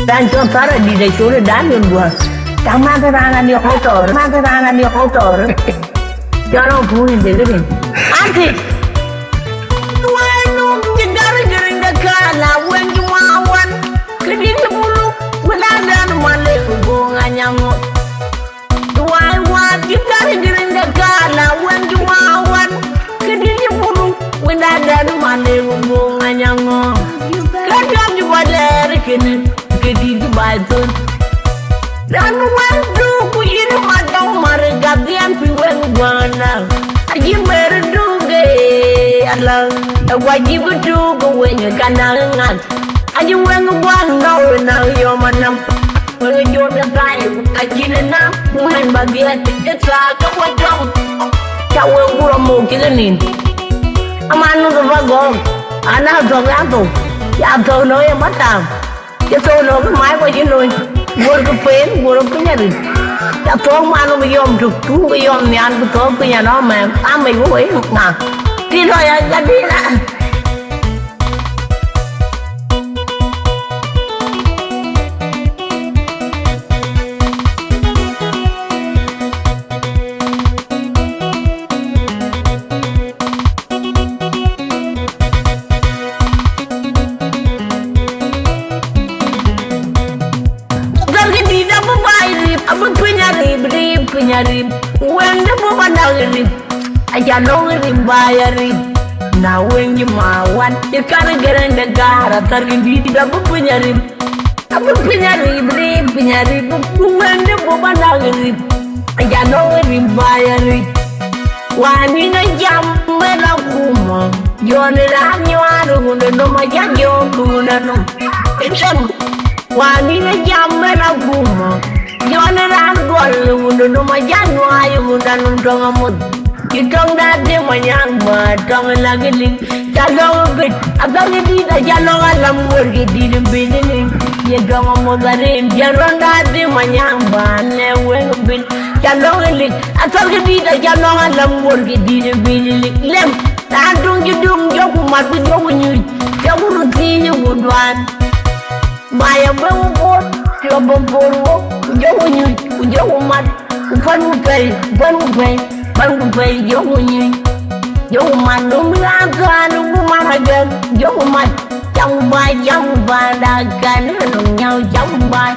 Dan cho para di dai sore dan yang gua. Kama terana di motor, ma terana di motor. Jangan punya deh. Anti. Wanu jengara jerinda kala wengi mawan. Keding bulu waladan male hubungannya mo. Tuan wat jengara jerinda kala wengi mawan. Keding bulu waladan male hubungannya mo. Kadang juga dari kini keding baitun. Dan wandu kuyin matang margadian piwen gwana. Aji merduge alang wajib duga wenya kanangan. Aji wen gwana na yo manam. Mejo da kai ajina na muhan bagian etsa ka wajong. Cawe gura mo kilenin. Amanu ka bagong. Ana dong ya to no ya matam. Ya to no mai ko jinoi. Buat kepen, buat kenyari. Tak tahu mana bayam tu, bayam ni aku tahu punya nama. Amai gue nak. Tidak ya jadi lah. Nyari wende bu mandang aja dong bayari na wengi mawan ya kare gereng negara tergindi tidak bu penyari apa penyari bu wende bu mandang aja dong bayari wani ngajam mena kuma jone la nyaru ngune no maja ngune no ensem wani ngajam mena kuma Jona ragol mundu majan wayu mundan undong amut kitong dade manyang matong lagi ling jalong bit abang di da jalong alam wargi di binin ye dong amut garim jaron dade manyang bane weng bit jalong ling atol di da jalong alam wargi di binin lem tadung judung joku matu joku nyuri joku rutinya budwan bayang bengkot coba buru jauh mat ban upai jauh mat dum laga dum maragan jauh mat jauh bai dagan nhau jauh bai